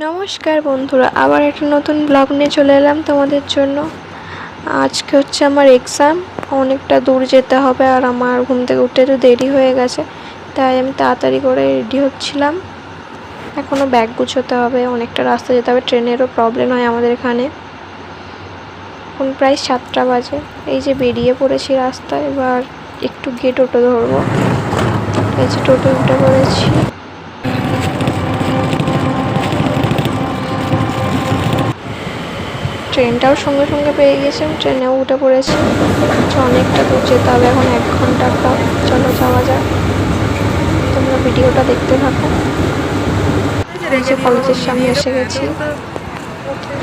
নমস্কার বন্ধুরা, আবার একটা নতুন ব্লগ নিয়ে চলে এলাম তোমাদের জন্য। আজকে হচ্ছে আমার এক্সাম, অনেকটা দূর যেতে হবে আর আমার ঘুম থেকে উঠতে তো দেরি হয়ে গেছে, তাই আমি তাড়াতাড়ি করে রেডি হচ্ছিলাম। এখনও ব্যাগ গুছোতে হবে, অনেকটা রাস্তা যেতে হবে, ট্রেনেরও প্রবলেম হয় আমাদের এখানে। এখন প্রায় 7টা বাজে, এই যে বেরিয়ে পড়েছি রাস্তায়। এবার একটু গিয়ে টোটো ধরবো। এই যে টোটো উঠে পড়েছি। ট্রেনটাও সঙ্গে সঙ্গে পেয়ে গেছি, ট্রেনেও উঠে পড়েছি। অনেকটা দূর যেতে হবে, এখন 1 ঘন্টার পর। চলো যাওয়া যাক, তোমরা ভিডিওটা দেখতে থাকো। এই যে কলেজের সামনে এসে গেছি,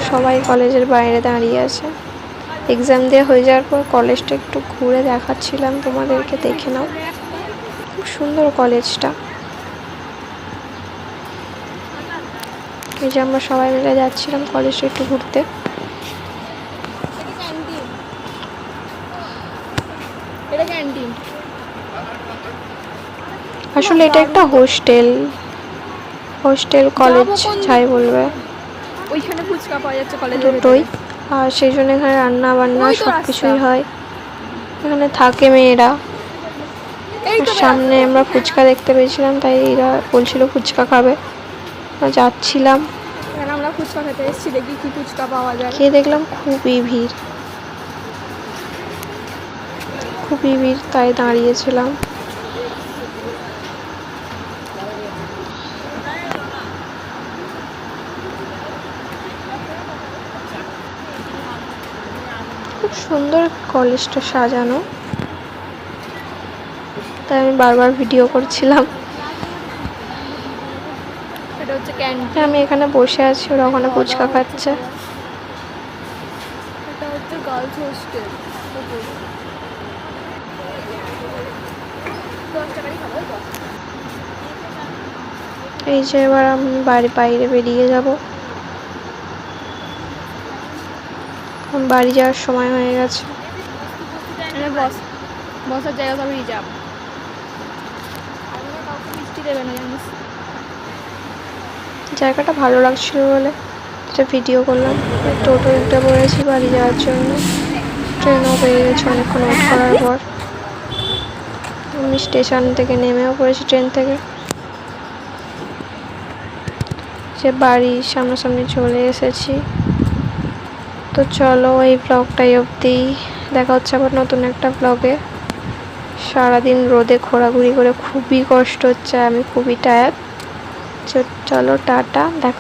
সবাই কলেজের বাইরে দাঁড়িয়ে আছে। এক্সাম দেওয়া হয়ে যাওয়ার পর কলেজটা একটু ঘুরে দেখাচ্ছিলাম তোমাদেরকে, দেখে নাও। খুব সুন্দর কলেজটা। এই যে আমরা সবাই মিলে যাচ্ছিলাম কলেজটা একটু ঘুরতে। আসলে এটা একটা হোস্টেল কলেজ যাই বলবে, ওইখানে ফুচকা পাওয়া যাচ্ছে কলেজের দুটোই। আর সেই জন্য এখানে রান্না বান্না সব কিছুই হয়, এখানে থাকে মেয়েরা। সামনে আমরা ফুচকা দেখতে পেয়েছিলাম, তাই এরা বলছিল ফুচকা খাবে, যাচ্ছিলাম। আমরা ফুচকা খেতে এসেছি, দেখি কি ফুচকা পাওয়া যায়। খেয়ে দেখলাম খুবই ভিড়, তাই দাঁড়িয়েছিলাম। খুব সুন্দর কলেজটা সাজানো, তাই আমি বারবার ভিডিও করছিলাম। এটা হচ্ছে ক্যান্টিন। আমি এখানে বসে আছি, ওরা ওখানে ফুচকা খাচ্ছে। এটা হচ্ছে গার্লস হোস্টেল। এই যে এবার আমি বাইরে বেরিয়ে যাব, বাড়ি যাওয়ার সময় হয়ে গেছে। বসার জায়গা সব রিজার্ভ, মিষ্টি দেবে না জানিস। জায়গাটা ভালো লাগছিল বলে একটা ভিডিও করলাম। টোটো উঠে পড়েছি বাড়ি যাওয়ার জন্য। ট্রেনও পেয়ে গেছি অনেকক্ষণ ওয়েট করার পর। আমি স্টেশন থেকে নেমেও পড়েছি, ট্রেন থেকে। যে বাড়ির সামনাসামনি চলে এসেছি। তো চলো এই ব্লগটাই অবধি, দেখা হচ্ছে আবার নতুন একটা ব্লগে। সারাদিন রোদে ঘোরাঘুরি করে খুবই কষ্ট হচ্ছে, আমি খুবই টায়ার্ড। চলো টাটা, দেখা।